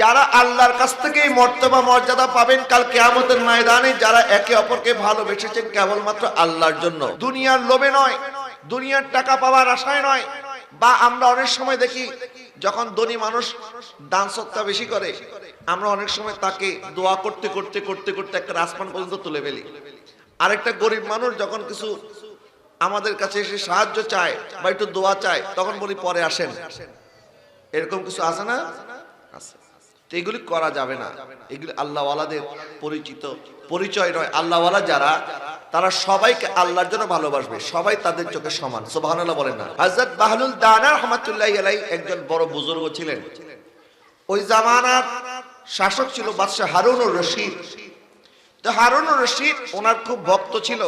যারা আল্লাহর কাছ থেকে মর্তবা মর্যাদা পাবেন কাল কিয়ামতের ময়দানে, যারা একে অপরকে ভালোবেসেছেন কেবলমাত্র আল্লাহর জন্য, দুনিয়ার লোভে নয়, দুনিয়ার টাকা পাওয়ার আশায় নয়। বা আমরা অনেক সময় দেখি যখন ধনী মানুষ দান সৎকা বেশি করে, আমরা অনেক সময় তাকে দোয়া করতে করতে করতে করতে একটা আসমান পর্যন্ত তুলে ফেলি। আরেকটা গরিব মানুষ যখন কিছু আমাদের কাছে এসে সাহায্য চায় বা একটু দোয়া চায়, তখন বলি পরে আসেন। এরকম কিছু আছে না? আছে। এগুলি করা যাবে না। এগুলি আল্লাহওয়ালাদের পরিচয় নয়। আল্লাহওয়ালা যারা, তারা সবাইকে আল্লাহর জন্য ভালোবাসবে, সবাই তাদের চোখে সমান। সুবহানাল্লাহ বলেন না? হযরত বাহলুল দানা রাহমাতুল্লাহি আলাইহি একজন বড় বুজুর্গ ছিলেন। ওই জামানার শাসক ছিল বাদশা হারুনুর রশিদ। তো হারুনুর রশিদ ওনার খুব ভক্ত ছিল।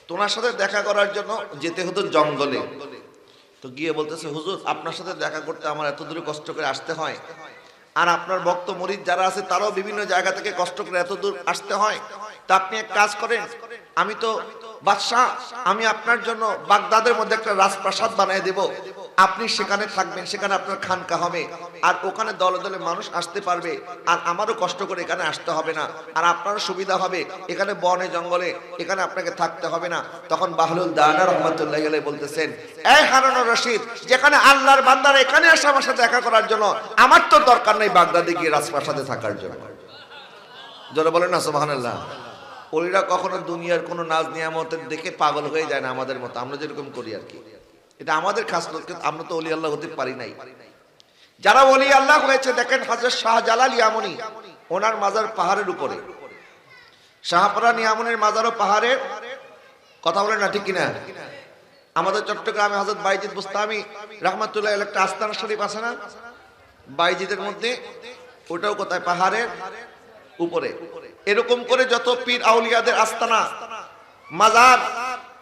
তো ওনার সাথে দেখা করার জন্য যেতে হতো জঙ্গলে। তো গিয়ে বলতেছে, হুজুর আপনার সাথে দেখা করতে আমার এত দূরে কষ্ট করে আসতে হয়, আর আপনার ভক্ত মুরিদ যারা আছে তারাও বিভিন্ন জায়গা থেকে কষ্ট করে এত দূর আসতে হয়। তা আপনি এক কাজ করেন, আমি তো বাদশাহ, আমি আপনার জন্য বাগদাদের মধ্যে একটা রাজপ্রাসাদ বানিয়ে দেব, আপনি সেখানে থাকবেন, সেখানে আপনার খানকা হবে, আর ওখানে দলে দলে মানুষ আসতে পারবে, আর আমারও কষ্ট করে এখানে আসতে হবে না, আর আপনারও সুবিধা হবে, এখানে বনে জঙ্গলে এখানে আপনাকে থাকতে হবে না। তখন বাহলুল দানা রাহমাতুল্লাহি আলাইহি বলতেছেন, এই হারুনুর রশিদ, যেখানে আল্লাহর বান্দারা এখানে আসে আমার সাথে দেখা করার জন্য, আমার তো দরকার নেই বাগদাদে গিয়ে রাজপ্রাসাদে থাকার জন্য। যারা বলেন না সুবহানাল্লাহ। ওইরা কখনো দুনিয়ার কোনো নাজ নিয়ামতের দেখে পাগল হয়ে যায় না আমাদের মতো, আমরা যেরকম করি আর কি। এটা আমাদের খাসলত, আমরা তো ওলি আল্লাহ হতে পারি নাই। যারা ওলি আল্লাহ হয়েছে দেখেন, হযরত শাহজালাল ইয়ামানি, ওনার মাজার পাহাড়ের উপরে। শাহপরা ইয়ামানির মাজারও পাহাড়ের, কথা বলেন না ঠিক কিনা? আমাদের চট্টগ্রামে হযরত বাইজিদ বুস্তামি রাহমাতুল্লাহ আলাইহি একটা আস্তানা শরীফ আছে না বাইজিদের মধ্যে, ওটাও কোথায়? পাহাড়ের উপরে। এরকম করে যত পীর আউলিয়াদের আস্তানা, মাজার,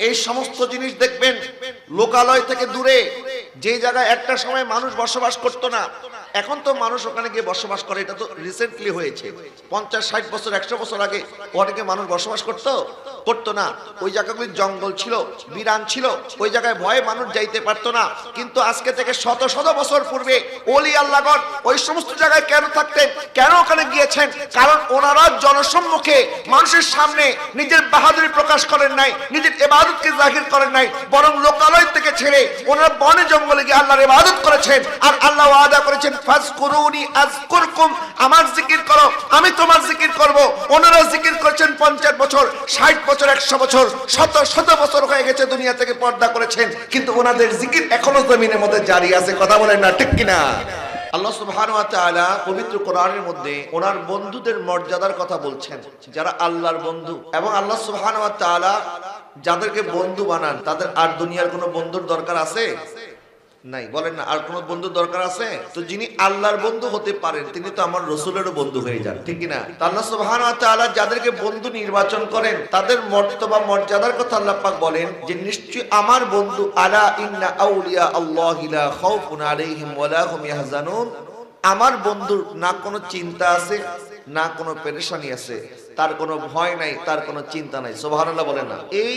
এই সমস্ত জিনিস দেখবেন লোকালয় থেকে দূরে, যে জায়গায় একটা সময় মানুষ বসবাস করতো না, এখন তো মানুষ ওখানে গিয়ে বসবাস করে। এটা তো রিসেন্টলি হয়েছে। 50-60 বছর 100 বছর আগে ওখানে মানুষ বসবাস করতো না। ওই জায়গাগুলি জঙ্গল ছিল, বিরান ছিল, ওই জায়গায় ভয়ে মানুষ যাইতে পারতো না। কিন্তু আজকে থেকে শত শত বছর পূর্বে ওলি আল্লাহগণ ওই সমস্ত জায়গায় কেন থাকতেন, কেন ওখানে গিয়েছেন? কারণ ওনারা জনসম্মুখে মানুষের সামনে নিজের বাহাদুরি প্রকাশ করেন নাই, নিজের ইবাদতকে জাহির করেন নাই, বরং লোকালয় থেকে ছেড়ে ওনারা বনে জঙ্গলে গিয়ে আল্লাহর ইবাদত করেছেন। আর আল্লাহ ওয়াদা করেছেন, ফাজকুরুনি আযকুরকুম, আমার জিকির করো আমি তোমার জিকির করব। ওনারা জিকির করেছেন 50 বছর, 60 বছর, 100 বছর, শত শত বছর হয়ে গেছে দুনিয়া থেকে পর্দা করেছেন, কিন্তু ওনাদের জিকির এখনো জমিনের মধ্যে জারি আছে। কথা বলেন না ঠিক কিনা? আল্লাহ সুবহানাহু ওয়া তাআলা পবিত্র কোরআনের মধ্যে ওনার বন্ধুদের মর্যাদার কথা বলছেন, যারা আল্লাহর বন্ধু। এবং আল্লাহ সুবহানাহু ওয়া তাআলা যাদেরকে বন্ধু বানান, তাদের আর দুনিয়ার কোনো বন্ধুর দরকার আছে? নাই। বলেন না, আর কোন বন্ধুর দরকার আছে? তো যিনি আল্লাহর বন্ধু হতে পারেন, তিনি তো আমার রাসূলেরও বন্ধু হয়ে যান, ঠিক কি না? আল্লাহ সুবহানাহু ওয়া তাআলা যাদেরকে বন্ধু নির্বাচন করেন, তাদের মর্তবা মর্যাদার কথা আল্লাহ পাক বলেন যে নিশ্চয়ই আমার বন্ধু, আলা ইন্না আউলিয়া আল্লাহি লা খাউফুন আলাইহিম ওয়া লা হুম ইয়াহজানুন, আমার বন্ধুর না কোনো চিন্তা আছে, না কোনো পেরেশানি আছে, তার কোনো ভয় নাই, তার কোনো চিন্তা নাই। সুবহানাল্লাহ বলেন না? এই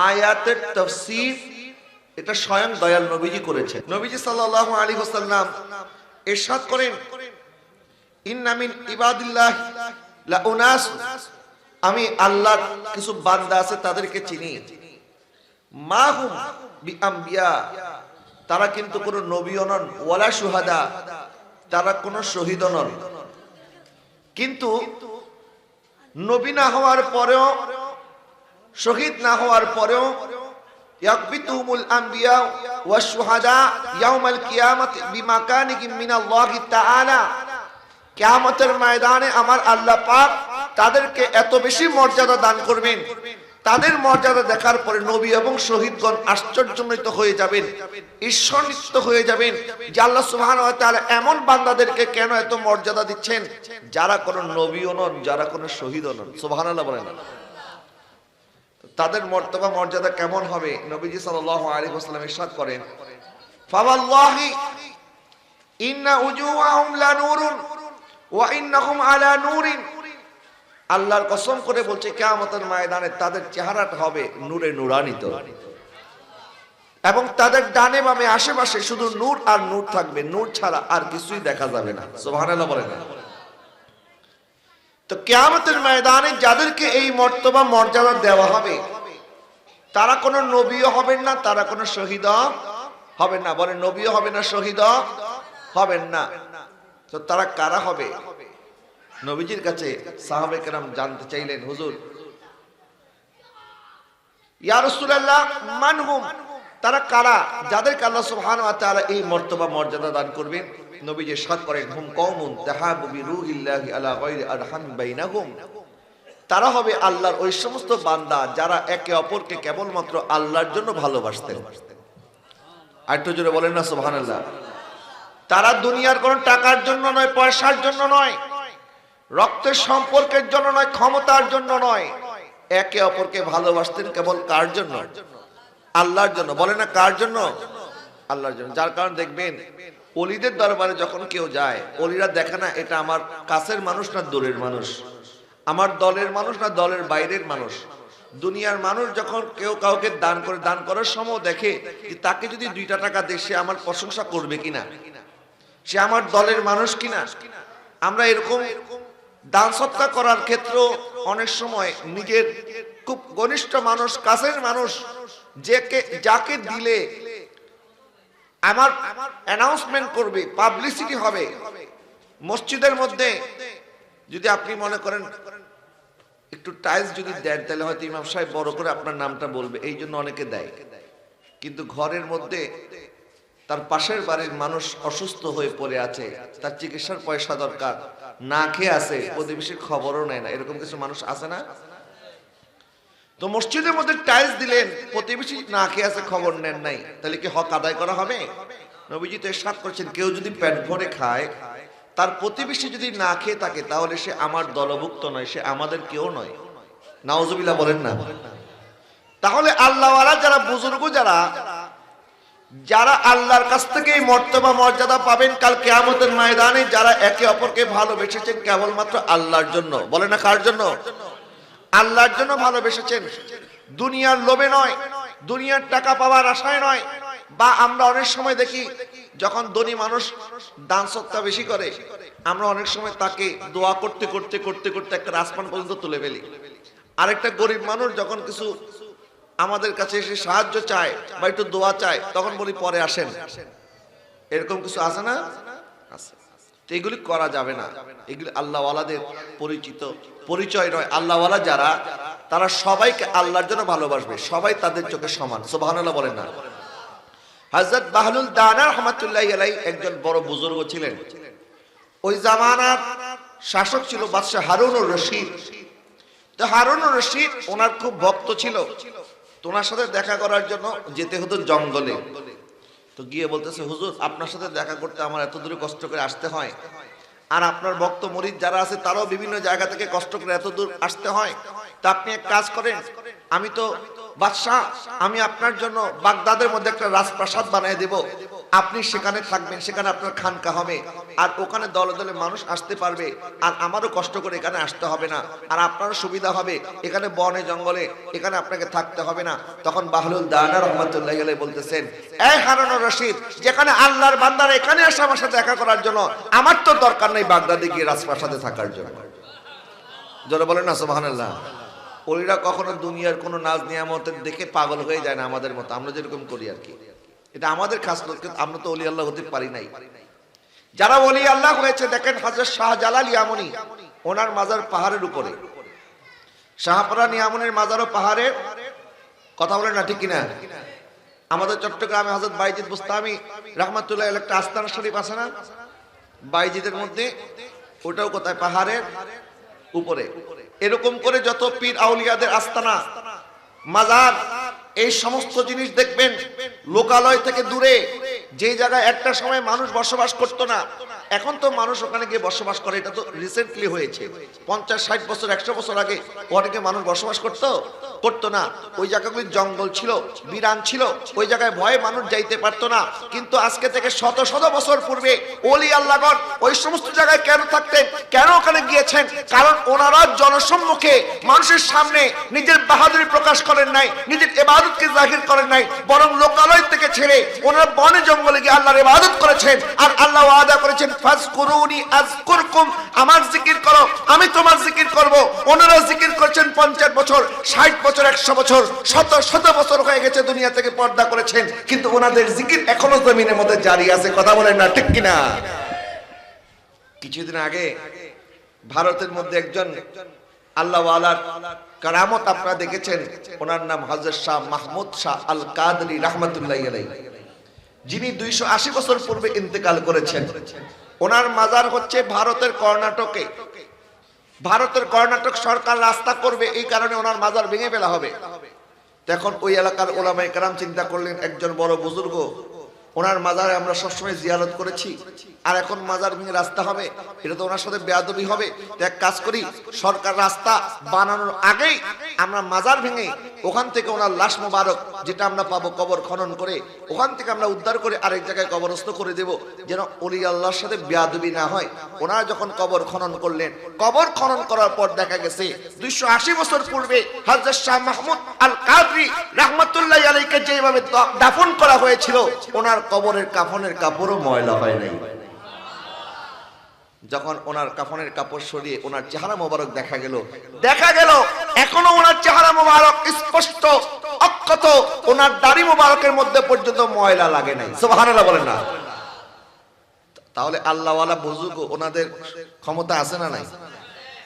আয়াতের তাফসীর এটা স্বয়ং দয়াল নবীজি করেছেন। নবীজি সাল্লাল্লাহু আলাইহি ওয়াসাল্লাম ইরশাদ করেন, ইন্না মিন ইবাদিল্লাহ লা উনাস, আমি আল্লাহর কিছু বান্দা আছে তাদেরকে চিনি, মা হুম বিআম্বিয়া, তারা কিন্তু কোনো নবীও নন, ওয়ালা শুহাদা, তারা কোনো শহীদও নন। কিন্তু নবী না হওয়ার পরেও, শহীদ না হওয়ার পরেও ইয়াকবিতুহুমুল আম্বিয়া ওয়াশ শুহাদা ইয়াউমাল কিয়ামাতি বিমাকানিহিম মিনাল্লাহি তাআলা, কিয়ামতের ময়দানে আমার আল্লাহ পাক তাদেরকে এত বেশি মর্যাদা দান করবেন, তাদের মর্যাদা দেখার পরে নবী এবং শহীদগণ আশ্চর্যান্বিত হয়ে যাবেন, ঈর্ষান্বিত হয়ে যাবেন যে আল্লাহ সুবহানাহু ওয়া তাআলা এমন বান্দাদেরকে কেন এত মর্যাদা দিচ্ছেন যারা কোনো নবীও নন, যারা কোনো শহীদও নন। সুবহানাল্লাহ বলেন। তাদের মর্তবা মর্যাদা কেমন হবে? নবীজি সাল্লাল্লাহু আলাইহি ওয়াসাল্লাম ইরশাদ করেন, ফাওয়াল্লাহি ইন্না উজুহাহুম লানুরুন ওয়া ইন্নাহুম আলা নূরিন, আল্লাহর কসম করে বলছে কিয়ামতের ময়দানে তাদের চেহারাটা হবে নূরে নূরান্বিত। এবং তাদের ডানে বামে আশেপাশে শুধু নূর আর নূর থাকবে, নূর ছাড়া আর কিছুই দেখা যাবে না। সুবহানাল্লাহ বলেন। তো কিয়ামতের ময়দানে যাদেরকে এই মর্তবা মর্যাদা দেওয়া হবে তারা কোনো নবীও হবেন না, তারা কোনো শহীদ হবেন না। বলে নবীও হবে না, শহীদ হবেন না। তো তারা কারা হবে? নবীজির কাছে সাহাবে কেরাম জানতে চাইলেন, হুজুর ইয়া রাসূলুল্লাহ মানহুম, তারা কারা যাদেরকে আল্লাহ সুবহানাহু ওয়া তাআলা এই মর্তবা মর্যাদা দান করবেন? নবীজি ইরশাদ করেন, হুম কওমুন তাহাবু বিরূহিল্লাহি আলা গায়রি আরহাম বাইনাহুম, তারা হবে আল্লাহর ওই সমস্ত বান্দা যারা একে অপরকে কেবলমাত্র আল্লাহর জন্য ভালোবাসতেন। আর একটু জোরে বলেন না সুবহানাল্লাহ। তারা দুনিয়ার কোনো টাকার জন্য নয়, পয়সার জন্য নয়, রক্তের সম্পর্কের জন্য নয়, ক্ষমতার জন্য নয়, একে অপরকে ভালোবাসতেন কেবল কার জন্য? আল্লাহর জন্য। বলে না কার জন্য? আল্লাহর জন্য। যার কারণে দেখবেন ওলিদের দরবারে যখন কেউ যায়, ওলিরা দেখে না এটা আমার কাছের মানুষ না দূরের মানুষ, আমার দলের মানুষ না দলের বাইরের মানুষ। দুনিয়ার মানুষ যখন কেউ কাউকে দান করে, দান করার সময় দেখে যে তাকে যদি 2টা টাকা দেয় সে আমার প্রশংসা করবে কিনা, সে আমার দলের মানুষ কিনা। আমরা এরকম দান সৎকার করার ক্ষেত্রে অনেক সময় নিজের খুব ঘনিষ্ঠ মানুষ, কাছের মানুষ, যাকে দিলে আমার অ্যানাউন্সমেন্ট করবে, পাবলিসিটি হবে। মসজিদের মধ্যে যদি আপনি মনে করেন একটু টাইলস যদি দেন তাহলে হয়তো ইমাম সাহেব বড় করে আপনার নামটা বলবে, এই জন্য অনেকে দেয়। কিন্তু ঘরের মধ্যে তার পাশের বাড়ির মানুষ অসুস্থ হয়ে পড়ে আছে, তার চিকিৎসার পয়সা দরকার, না খেয়ে আছে, প্রতিবেশীর খবরও নেয় না, এরকম কিছু মানুষ আছে না? তো মসজিদের মধ্যে টাইলস দিলেন, প্রতিবেশী না খেয়ে আছে, খবর নেন নাই, তাহলে কি হক আদায় করা হবে? নবীজি তো ইরশাদ করেছেন, কেউ যদি পেট ভরে খায়, তার প্রতিবেশী যদি না খেয়ে থাকে, তাহলে সে আমার দলভুক্ত নয়, সে আমাদের কেউ নয়। নাউজুবিল্লাহ বলেন না। তাহলে আল্লাহওয়ালা যারা, বুজুর্গ যারা, যারা আল্লাহর কাছ থেকে এই মর্তবা মর্যাদা পাবেন কাল কিয়ামতের ময়দানে, যারা একে অপরকে ভালোবেসেছেন কেবলমাত্র আল্লাহর জন্য। বলে না কার জন্য? আল্লাহর জন্য ভালোবেসেছেন, দুনিয়ার লোভে নয়, দুনিয়ার টাকা পাওয়ার আশায় নয়। বা আমরা অনেক সময় দেখি যখন ধনী মানুষ দান সৎকা বেশি করে, আমরা অনেক সময় তাকে দোয়া করতে করতে করতে করতে একটা আসমান পর্যন্ত তুলে ফেলি। আরেকটা গরিব মানুষ যখন কিছু আমাদের কাছে এসে সাহায্য চায় বা একটু দোয়া চায়, তখন বলি পরে আসেন। এরকম কিছু আছে না? আছে। এগুলি করা যাবে না, এগুলি আল্লাহওয়ালাদের পরিচয় নয়। আল্লাহওয়ালা যারা, তারা সবাইকে আল্লাহর জন্য ভালোবাসবে, সবাই তাদের চোখে সমান। সুবহানাল্লাহ বলেন না। হযরত বাহলুল দানা রাহমাতুল্লাহি আলাইহি একজন বড় বুজুর্গ ছিলেন। ওই জামানার শাসক ছিল বাদশা হারুনুর রশিদ। তো হারুনুর রশিদ ওনার খুব ভক্ত ছিল। তো ওনার সাথে দেখা করার জন্য যেতে হতো জঙ্গলে। তো গিয়ে বলতেছে, হুজুর আপনার সাথে দেখা করতে আমার এত দূরে কষ্ট করে আসতে হয়, আর আপনার ভক্ত মুরিদ যারা আছে তারাও বিভিন্ন জায়গা থেকে কষ্ট করে এত দূর আসতে হয়। তা আপনি এক কাজ করেন, আমি তো বাদশাহ, আমি আপনার জন্য বাগদাদের মধ্যে একটা রাজপ্রাসাদ বানিয়ে দেব, আপনি সেখানে থাকবেন, সেখানে আপনার খানকা হবে, আর ওখানে দলে দলে মানুষ আসতে পারবে, আর আমারও কষ্ট করে এখানে আসতে হবে না, আর আপনারও সুবিধা হবে, এখানে বনে জঙ্গলে এখানে আপনাকে থাকতে হবে না। তখন বাহলুল দানা রাহমাতুল্লাহি আলাইহি বলতেছেন, এই হারুনুর রশিদ, যেখানে আল্লাহর বান্দারা এখানে আসে আমার সাথে দেখা করার জন্য, আমার তো দরকার নেই বাগদাদে গিয়ে রাজপ্রাসাদে থাকার জন্য। যারা বলেন না সুবহানাল্লাহ। ওলিরা কখনো দুনিয়ার কোনো নাজ নিয়ামতের দেখে পাগল হয়ে যায় না আমাদের মতো, আমরা যেরকম করি আর কি। এটা আমাদের খাসলত, আমরা তো ওলি আল্লাহ হতে পারি নাই। যারা ওলি আল্লাহ হয়েছে দেখেন, হযরত শাহজালাল ইয়ামানি, ওনার মাজার পাহাড়ের উপরে, শাহপরা ইয়ামানের মাজারও পাহাড়ে। কথা বলেন না ঠিক কিনা? আমাদের চট্টগ্রামে হযরত বাইজিদ বুস্তামি রাহমাতুল্লাহ আলাইহি একটা আস্তানা শরীফ আছে না, বাইজিদের মধ্যে, ওটাও কোথায়? পাহাড়ের উপরে। এরকম করে যত পীর আউলিয়াদের আস্তানা, মাজার, এই সমস্ত জিনিস দেখবেন লোকালয় থেকে দূরে, যে জায়গায় একটা সময় মানুষ বসবাস করতো না, এখন তো মানুষ ওখানে গিয়ে বসবাস করে, এটা তো রিসেন্টলি হয়েছে। 50-60 বছর 100 বছর আগে অনেকে মানুষ বসবাস করতো না। ওই জায়গাগুলি জঙ্গল ছিল, বিরান ছিল, ওই জায়গায় ভয়ে মানুষ যাইতে পারতো না। কিন্তু আজকে থেকে শত শত বছর পূর্বে ওলি আল্লাহগণ ওই সমস্ত জায়গায় কেন থাকতেন, কেন ওখানে গিয়েছেন? কারণ ওনারা জনসম্মুখে মানুষের সামনে নিজের বাহাদুরি প্রকাশ করেন নাই, নিজের ইবাদতকে জাহির করেন নাই, বরং লোকালয় থেকে ছেড়ে ওনারা বনে জঙ্গলে গিয়ে আল্লাহর ইবাদত করেছেন। আর আল্লাহ ওয়াদা করেছেন ফাজকুরুনি আযকুরকুম, আমার জিকির করো আমি তোমার জিকির করব। ওনারা জিকির করেছেন 50 বছর, 60 বছর, 100 বছর, শত শত বছর হয়ে গেছে দুনিয়া থেকে পর্দা করেছেন, কিন্তু ওনাদের জিকির এখনো জমিনের মধ্যে জারি আছে। কথা বলেন না ঠিক কিনা? কিছুদিন আগে ভারতের মধ্যে একজন আল্লাহ ওয়ালার কারামত আপনারা দেখেছেন, ওনার নাম হযরত শাহ মাহমুদ শাহ আল কাদরি রাহমাতুল্লাহি আলাইহি, যিনি 280 বছর পূর্বে ইন্তেকাল করেছেন। ওনার মাজার হচ্ছে ভারতের কর্ণাটকে। ভারতের কর্ণাটক সরকার রাস্তা করবে, এই কারণে ওনার মাজার ভেঙে ফেলা হবে। তখন ওই এলাকার ওলামায়ে কেরাম চিন্তা করলেন, একজন বড় বুজুর্গ, ওনার মাজারে আমরা সবসময় জিয়ারত করেছি, আর এখন মাজার ভেঙে রাস্তা হবে, এটা তো ওনার সাথে বেয়াদবি হবে। তো এক কাজ করি, সরকার রাস্তা বানানোর আগেই আমরা মাজার ভেঙে ওখান থেকে ওনার লাশ মোবারক যেটা আমরা পাবো কবর খনন করে, ওখান থেকে আমরা উদ্ধার করে আরেক জায়গায় কবরস্থ করে দেব, যেন ওলি আল্লাহর সাথে বেয়াদবি না হয়। ওনারা যখন কবর খনন করলেন, কবর খনন করার পর দেখা গেছে 280 বছর পূর্বে হযরত শাহ মাহমুদ আল কাদরি রাহমাতুল্লাহি আলাইহিকে যেভাবে দাফন করা হয়েছিল, ওনার কবরের কাফনের কাপড়ও ময়লা হয় নাই। যখন ওনার কাফনের কাপড় সরিয়ে ওনার চেহারা মোবারক দেখা গেল এখনো ওনার চেহারা মোবারক স্পষ্ট অক্ষত, ওনার দাড়ি মোবারকের মধ্যে পর্যন্ত ময়লা লাগে নাই। সুবহানাল্লাহ বলেন না? তাহলে আল্লাহ ওয়ালা বুজুর্গ, ওনাদের ক্ষমতা আছে না নাই?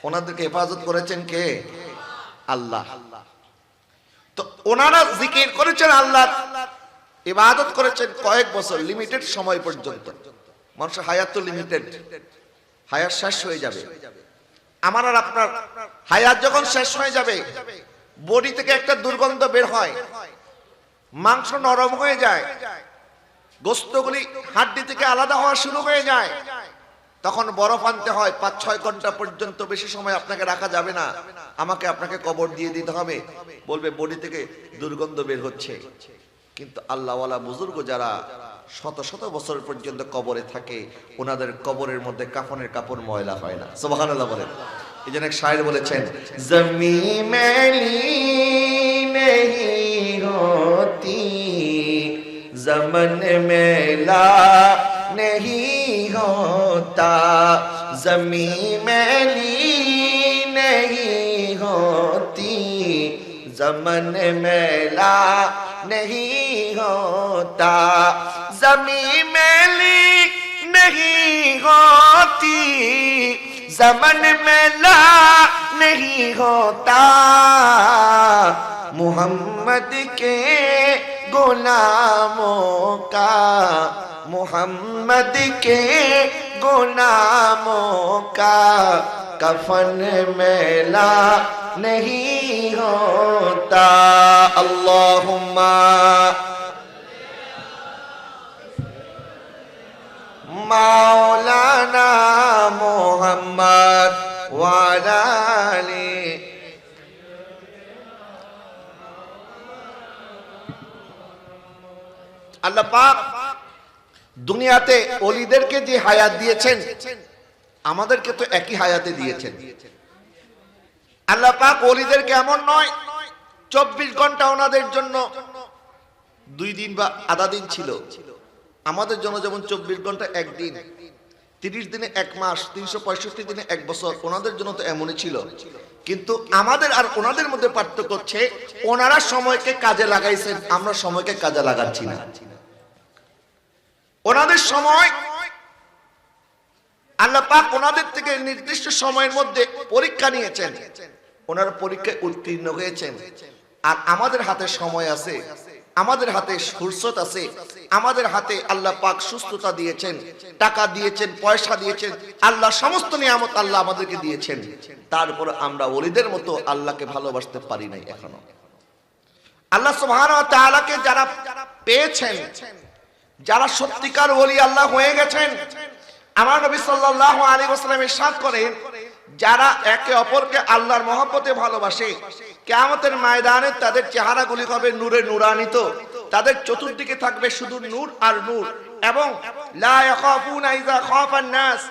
ওনাদেরকে হেফাজত করেছেন কে? আল্লাহ। তো ওনারা জিকির করেছেন, আল্লাহর ইবাদত করেছেন কয়েক বছর, লিমিটেড সময় পর্যন্ত। মানুষের হায়াত তো লিমিটেড, হায়াত শেষ হয়ে যাবে। আমার আর আপনার হায়াত যখন শেষ হয়ে যাবে, বডি থেকে একটা দুর্গন্ধ বের হয়, মাংস নরম হয়ে যায়, গোস্তগুলি হাড্ডি থেকে আলাদা হওয়া শুরু হয়ে যায়, তখন বরফ আনতে হয়। 5-6 ঘন্টা পর্যন্ত বেশি সময় আপনাকে রাখা যাবে না, আপনাকে কবর দিয়ে দিতে হবে। বলবে বডি থেকে দুর্গন্ধ বের হচ্ছে। কিন্তু আল্লাহওয়ালা বুজুর্গ যারা শত শত বছর পর্যন্ত কবরে থাকে, ওনাদের কবরের মধ্যে কাফনের কাপড় ময়লা হয় না। সুবহানাল্লাহ বলেন। এই জন্য এক শায়ের বলেছেন, জমি মেলি नहीं होती जमन मेला नहीं होता, जमी मेली नहीं होती जमन मेला नहीं होता, जमी मेली नहीं होती जमन मेला नहीं होता, मोहम्मद के गुलामों का, मोहम्मद के गुलामों का कफन मेला नहीं होता। अल्लाहुम्मा मौलाना मोहम्मद वाला आली। আল্লাহ পাক দুনিয়াতে ওলিদেরকে যে হায়াত দিয়েছেন, আমাদেরকে তো একই হায়াতে দিয়েছেন। আল্লাহ পাক ওলিদেরকে এমন নয় 24 ঘন্টা ওনাদের জন্য 2 দিন বা আধা দিন ছিল। আমাদের জন্য যেমন 24 ঘন্টা একদিন, 30 দিনে 1 মাস, 365 দিনে 1 বছর, ওনাদের জন্য তো এমনই ছিল। কিন্তু আমাদের আর ওনাদের মধ্যে পার্থক্য হচ্ছে, ওনারা সময়কে কাজে লাগাইছেন, আমরা সময়কে কাজে লাগাচ্ছি না। ওনাদের সময় আল্লাহ পাক ওনাদের থেকে নির্দিষ্ট সময়ের মধ্যে পরীক্ষা নিয়েছেন, ওনারা পরীক্ষায় উত্তীর্ণ হয়েছেন। আর আমাদের হাতে সময় আছে, আমাদের হাতে ফুরসত আছে, আমাদের হাতে আল্লাহ পাক সুস্থতা দিয়েছেন, টাকা দিয়েছেন, পয়সা দিয়েছেন, আল্লাহ সমস্ত নিয়ামত আল্লাহ আমাদেরকে দিয়েছেন। তারপর আমরা ওলিদের মতো আল্লাহকে ভালোবাসতে পারি নাই এখনো। আল্লাহ সুবহানাহু ওয়া তাআলাকে যারা পেয়েছেন, যারা সত্যিকার ওলি আল্লাহ হয়ে গেছেন, আমার নবী সাল্লাল্লাহু আলাইহি ওয়াসাল্লাম ইরশাদ করেন, যারা একে অপরকে আল্লাহর মহব্বতে ভালোবাসে, কিয়ামতের ময়দানে তাদের চেহারাগুলি হবে নূরে নূরান্বিত, তাদের চতুর্দিকে থাকবে শুধু নূর আর নূর, এবং লা ইয়াখাফুনা ইযা খাফান নাস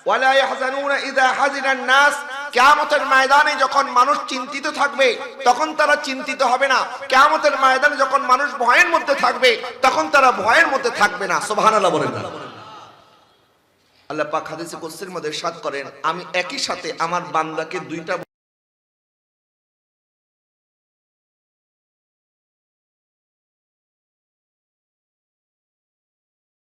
ওয়া লা ইয়াহজানুনা ইযা হাজিনান নাস। কিয়ামতের ময়দানে যখন মানুষ চিন্তিত থাকবে তখন তারা চিন্তিত হবে না, কিয়ামতের ময়দানে যখন মানুষ ভয়ের মধ্যে থাকবে তখন তারা ভয়ের মধ্যে থাকবে না। সুবহানাল্লাহ বলেন না। আল্লাহ পাক হাদিসে কুদসির মধ্যে ইরশাদ করেন, আমি একই সাথে আমার বান্দাকে দুইটা